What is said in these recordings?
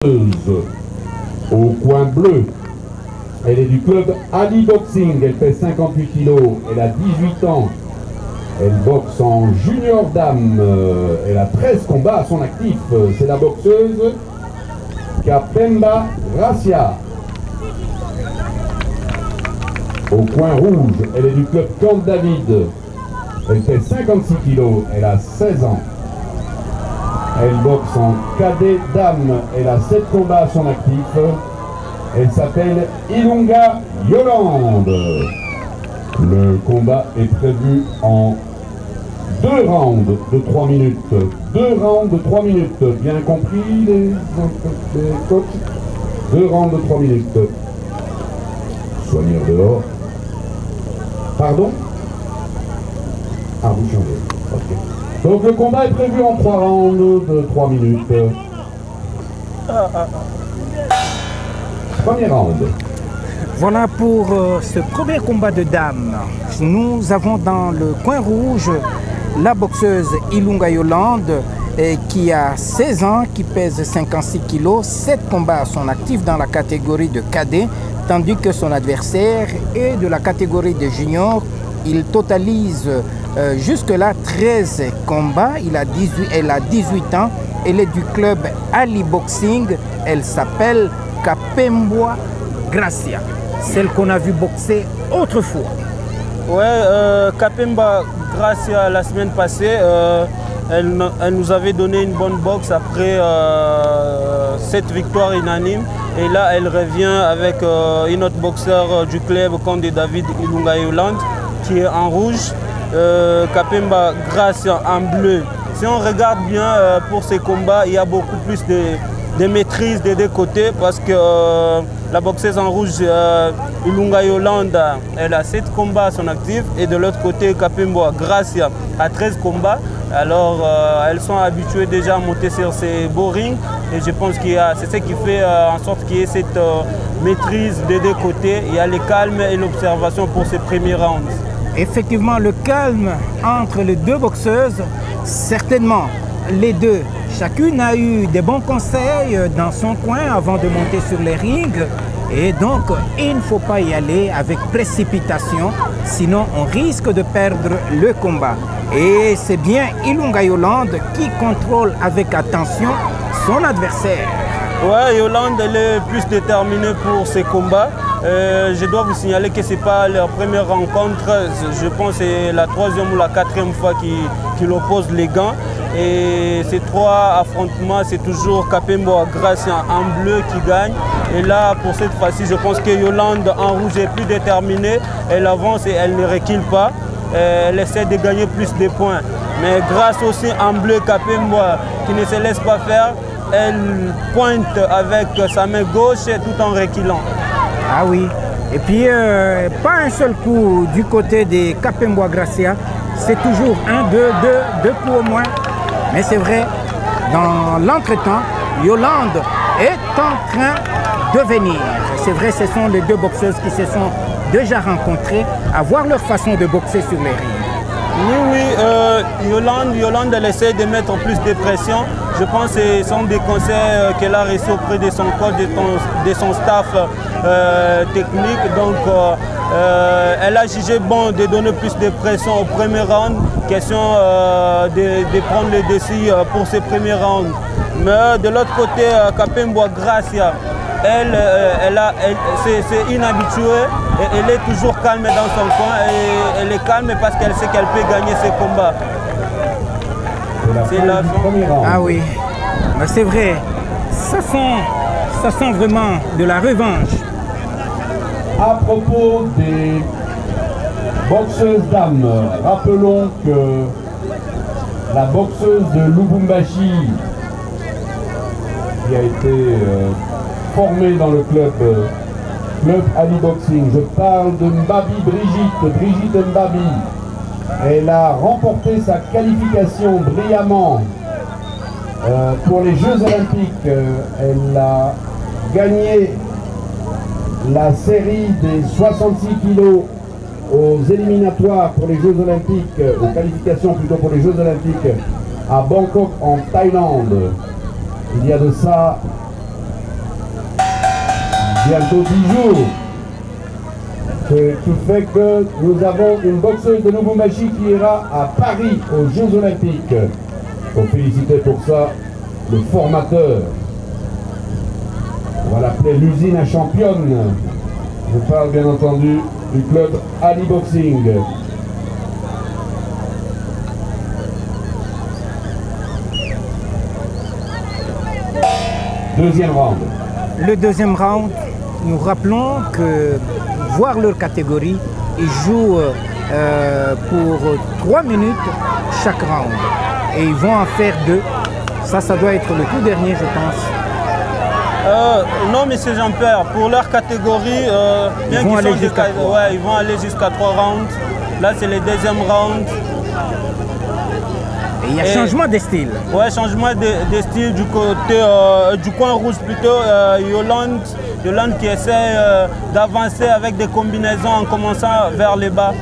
Au coin bleu, elle est du club Ali Boxing, elle fait 58 kg, elle a 18 ans, elle boxe en junior dame, elle a 13 combats à son actif, c'est la boxeuse Kapemba Gracia. Au coin rouge, elle est du club Camp David, elle fait 56 kg, elle a 16 ans. Elle boxe en cadet dame, elle a 7 combats à son actif. Elle s'appelle Ilunga Yolande. Le combat est prévu en 2 rounds de 3 minutes. 2 rounds de 3 minutes. Bien compris les coachs? 2 rounds de 3 minutes. Soigneur dehors. Pardon? Ah, vous changez. Ok. Donc le combat est prévu en 3 rounds de 3 minutes. Premier round. Voilà pour ce premier combat de dames. Nous avons dans le coin rouge la boxeuse Ilunga Yolande qui a 16 ans, qui pèse 56 kg, 7 combats à son actif dans la catégorie de cadet, tandis que son adversaire est de la catégorie de junior. Il totalise jusque-là 13 combats, elle a 18 ans, elle est du club Ali Boxing, elle s'appelle Kapemba Gracia, celle qu'on a vu boxer autrefois. Ouais, Kapemba Gracia la semaine passée, elle nous avait donné une bonne boxe après 7 victoires unanimes. Et là, elle revient avec une autre boxeur du club, Camp David, Ilunga Yolande, qui est en rouge, Kapemba Gracia en bleu. Si on regarde bien pour ces combats, il y a beaucoup plus de maîtrise des deux côtés parce que la boxeuse en rouge, Ilunga Yolande, elle a 7 combats à son actif et de l'autre côté, Kapemba Gracia a 13 combats. Alors elles sont habituées déjà à monter sur ces beaux rings et je pense que c'est ce qui fait en sorte qu'il y ait cette maîtrise des deux côtés. Il y a le calme et l'observation pour ces premiers rounds. Effectivement, le calme entre les deux boxeuses, certainement les deux. Chacune a eu des bons conseils dans son coin avant de monter sur les rings. Et donc, il ne faut pas y aller avec précipitation, sinon on risque de perdre le combat. Et c'est bien Ilunga Yolande qui contrôle avec attention son adversaire. Ouais, Yolande, elle est plus déterminée pour ces combats. Je dois vous signaler que ce n'est pas leur première rencontre. Je pense que c'est la 3e ou la 4e fois qu'il oppose les gants. Et ces 3 affrontements, c'est toujours Kapemba Gracia en bleu qui gagne. Et là, pour cette fois-ci, je pense que Yolande en rouge est plus déterminée. Elle avance et elle ne recule pas. Elle essaie de gagner plus de points. Mais grâce aussi en bleu, Kapemba qui ne se laisse pas faire, elle pointe avec sa main gauche tout en reculant. Ah oui. Et puis, pas un seul coup du côté de Kapemba Gracia. C'est toujours 1, 2, 2 coups au moins. Mais c'est vrai, dans l'entretemps, Yolande est en train de venir. C'est vrai, ce sont les deux boxeuses qui se sont déjà rencontrées à voir leur façon de boxer sur les rings. Oui, Yolande, elle essaie de mettre plus de pression. Je pense que ce sont des conseils qu'elle a reçus auprès de son coach, de son staff technique. Donc, elle a jugé bon de donner plus de pression au premier round. Question de prendre le dessus pour ce premier round. Mais de l'autre côté, Kapemba Gracia, c'est inhabitué et elle est toujours calme dans son coin et elle est calme parce qu'elle sait qu'elle peut gagner ses combats. C'est la fin. Ah oui, mais c'est vrai, ça sent vraiment de la revanche. À propos des boxeuses dames, rappelons que la boxeuse de Lubumbashi qui a été formée dans le club Ali Boxing, je parle de Mbabi Brigitte Mbabi. Elle a remporté sa qualification brillamment pour les Jeux Olympiques. Elle a gagné la série des 66 kilos aux éliminatoires pour les Jeux Olympiques, aux qualifications plutôt pour les Jeux Olympiques à Bangkok en Thaïlande. Il y a de ça bientôt 10 jours. Ce qui fait que nous avons une boxeuse de Lubumbashi qui ira à Paris aux Jeux Olympiques. Il faut féliciter pour ça le formateur. On va l'appeler l'usine à championne. Je parle bien entendu du club Ali Boxing. Deuxième round. Le deuxième round, nous rappelons que, voir leur catégorie, ils jouent pour 3 minutes chaque round. Et ils vont en faire 2. Ça doit être le tout dernier, je pense. Non, monsieur Jean-Pierre, pour leur catégorie, bien qu'ils sont ils vont aller jusqu'à 3 rounds. Là, c'est le deuxième round. Et il y a changement de style. Ouais, changement de style du côté du coin rouge plutôt. Yolande qui essaie d'avancer avec des combinaisons en commençant vers le bas.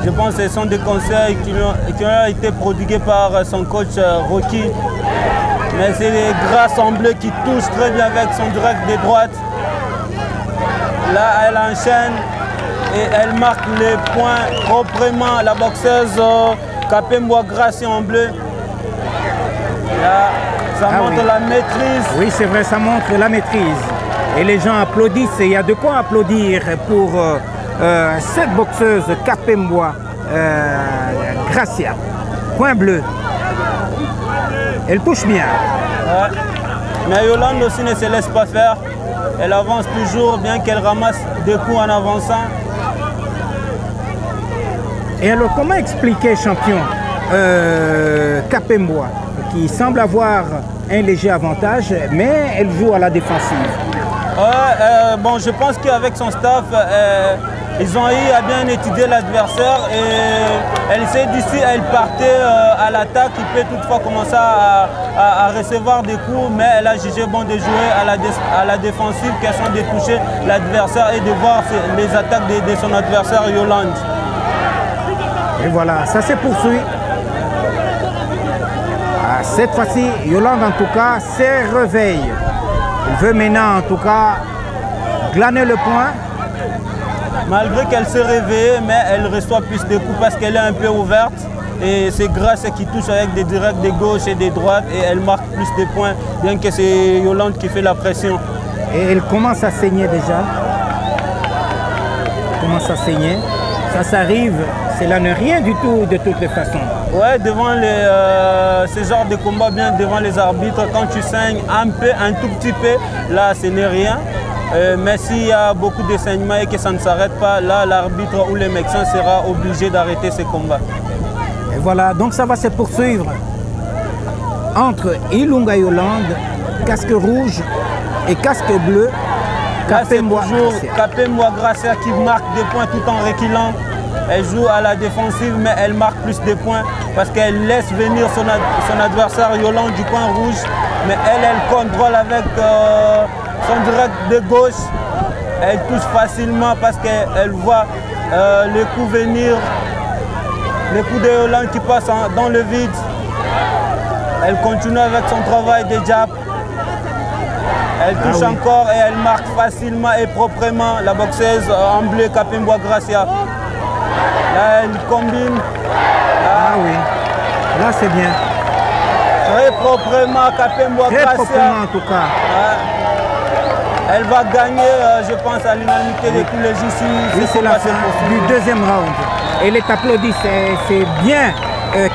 Je pense que ce sont des conseils qui ont été prodigués par son coach Rocky. Mais c'est les Grasse en bleu qui touchent très bien avec son direct de droite. Là, elle enchaîne et elle marque les points proprement. La boxeuse Kapembwa Gracie en bleu. Là, ça montre la maîtrise. Oui, c'est vrai, ça montre la maîtrise. Et les gens applaudissent. Et il y a de quoi applaudir pour cette boxeuse Kapembwa Gracie. Point bleu. Elle touche bien. Ouais. Mais Yolande aussi ne se laisse pas faire. Elle avance toujours, bien qu'elle ramasse des coups en avançant. Et alors, comment expliquer, champion, Kapembwa, qui semble avoir un léger avantage, mais elle joue à la défensive? Bon, je pense qu'avec son staff, ils ont eu à bien étudier l'adversaire et elle sait d'ici, elle partait à l'attaque, il peut toutefois commencer à recevoir des coups, mais elle a jugé bon de jouer à la défensive, question de toucher l'adversaire et de voir les attaques de son adversaire Yolande. Et voilà, ça se poursuit. Cette fois-ci, Yolande en tout cas se réveille. Elle veut maintenant en tout cas glaner le point. Malgré qu'elle s'est réveillée, mais elle reçoit plus de coups parce qu'elle est un peu ouverte. Et c'est Grasse qui touche avec des directs de gauche et de droite et elle marque plus de points, bien que c'est Yolande qui fait la pression. Et elle commence à saigner déjà. Elle commence à saigner. Ça s'arrive, cela n'est rien du tout de toutes les façons. Ouais, devant ce genre de combat, bien devant les arbitres, quand tu saignes un tout petit peu, là ce n'est rien. Mais s'il y a beaucoup de saignements et que ça ne s'arrête pas, là l'arbitre ou le médecin sera obligé d'arrêter ce combat. Et voilà, donc ça va se poursuivre entre Ilunga Yolande, casque rouge et casque bleu. Là c'est toujours Kapembwa Gracie qui marque des points tout en reculant. Elle joue à la défensive mais elle marque plus de points parce qu'elle laisse venir son adversaire Yolande du coin rouge. Mais elle contrôle avec son direct de gauche. Elle touche facilement parce qu'elle voit les coups venir. Les coups de Yolande qui passent dans le vide. Elle continue avec son travail de jab. Elle touche encore et elle marque facilement et proprement la boxeuse en bleu Kapembwa Gracie. Là, elle combine. Ah oui, là c'est bien. Très proprement Kapembwa Gracie. Très proprement en tout cas. Elle va gagner, je pense, à l'unanimité de tous les juges. Oui, c'est la fin du deuxième round. Elle est applaudie, c'est bien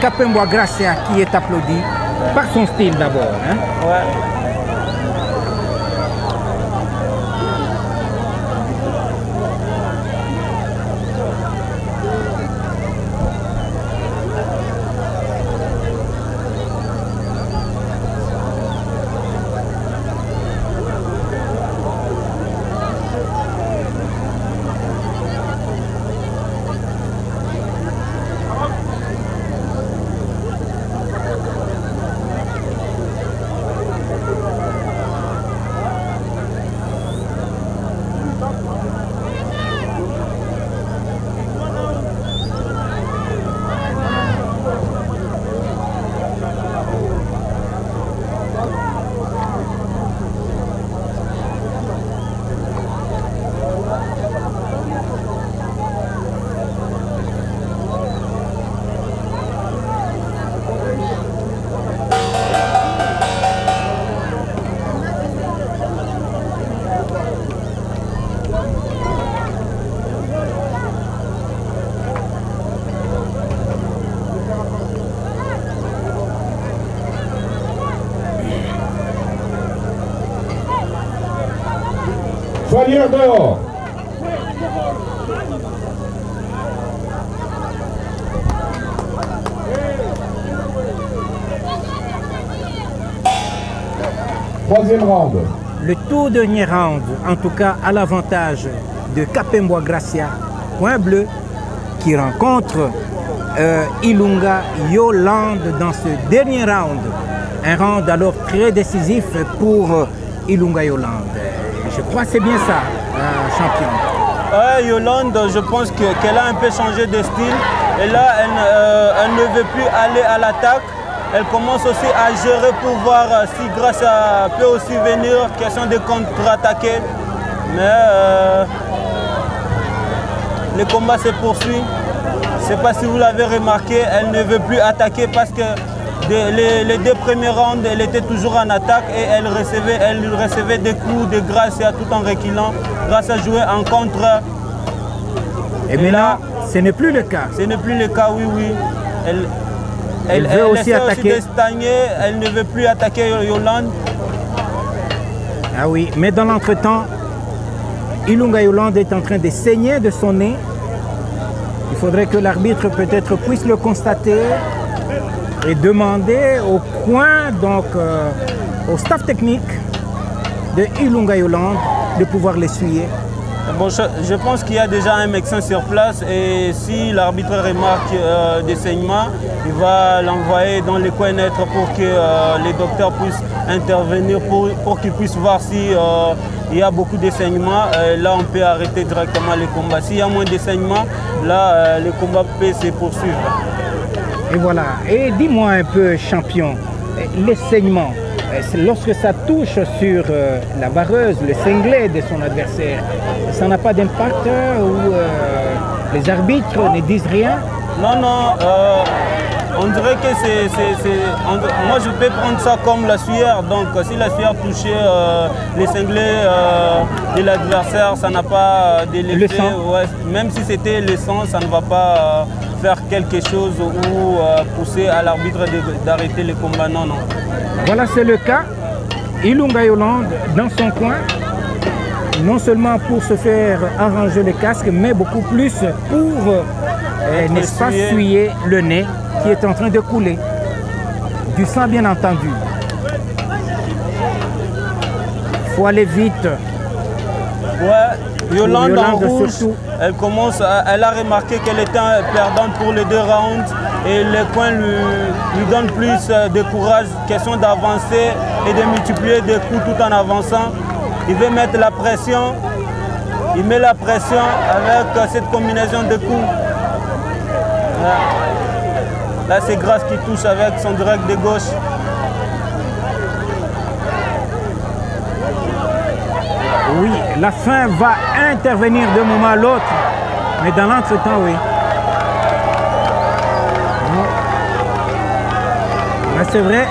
Kapembwa Gracie qui est applaudi par son style d'abord. Hein? Ouais. Soigneur dehors. Troisième round. Le tout dernier round, en tout cas à l'avantage de Kapemba Gracia, point bleu, qui rencontre Ilunga Yolande dans ce dernier round. Un round alors très décisif pour Ilunga Yolande. Je crois que c'est bien ça, champion. Yolande, je pense qu'elle a un peu changé de style. Et là, elle ne veut plus aller à l'attaque. Elle commence aussi à gérer pour voir si Gracia peut aussi venir, question de contre-attaquer. Mais le combat se poursuit. Je ne sais pas si vous l'avez remarqué, elle ne veut plus attaquer parce que les deux premiers rounds, elle était toujours en attaque et elle recevait des coups de Gracia tout en reculant. Gracia jouait en contre. Et maintenant, là, ce n'est plus le cas. Ce n'est plus le cas, oui, oui. Elle veut aussi attaquer. Elle ne veut plus attaquer Yolande. Ah oui, mais dans l'entretemps, Ilunga Yolande est en train de saigner de son nez. Il faudrait que l'arbitre peut-être puisse le constater et demander au coin, donc au staff technique de Ilunga Yolande de pouvoir l'essuyer. Bon, je pense qu'il y a déjà un médecin sur place et si l'arbitre remarque des saignements, il va l'envoyer dans les coins neutres pour que les docteurs puissent intervenir pour qu'ils puissent voir si il y a beaucoup de saignements. Là, on peut arrêter directement les combats. S'il y a moins de saignements, là, les combats peuvent se poursuivre. Et voilà. Et dis-moi un peu, champion, les saignements, lorsque ça touche sur la vareuse, le cinglet de son adversaire, ça n'a pas d'impact ou les arbitres ne disent rien? Non, non. On dirait que moi, je peux prendre ça comme la sueur. Donc, si la sueur touchait les cinglés de l'adversaire, ça n'a pas d'effet. Ouais, même si c'était le sang, ça ne va pas faire quelque chose ou pousser à l'arbitre d'arrêter le combat. Non, non. Voilà, c'est le cas. Ilunga Yolande dans son coin, non seulement pour se faire arranger le casque, mais beaucoup plus pour, n'est-ce pas, essuyer le nez qui est en train de couler. Du sang, bien entendu. Il faut aller vite. Ouais, Yolande en rouge, surtout. Elle a remarqué qu'elle était perdante pour les deux rounds et les coins lui donnent plus de courage, question d'avancer et de multiplier des coups tout en avançant. Il veut mettre la pression, il met la pression avec cette combinaison de coups. Là, c'est Gracia qui touche avec son direct de gauche. Oui, la fin va intervenir d'un moment à l'autre, mais dans l'entretemps, oui. Mais c'est vrai.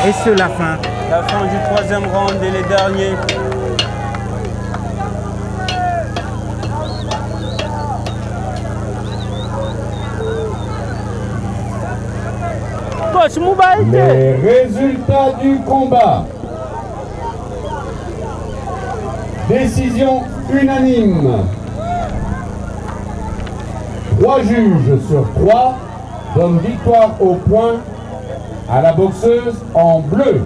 Et c'est la fin. La fin du troisième round et les derniers. Les résultats du combat. Décision unanime. 3 juges sur 3 donnent victoire au point à la boxeuse en bleu.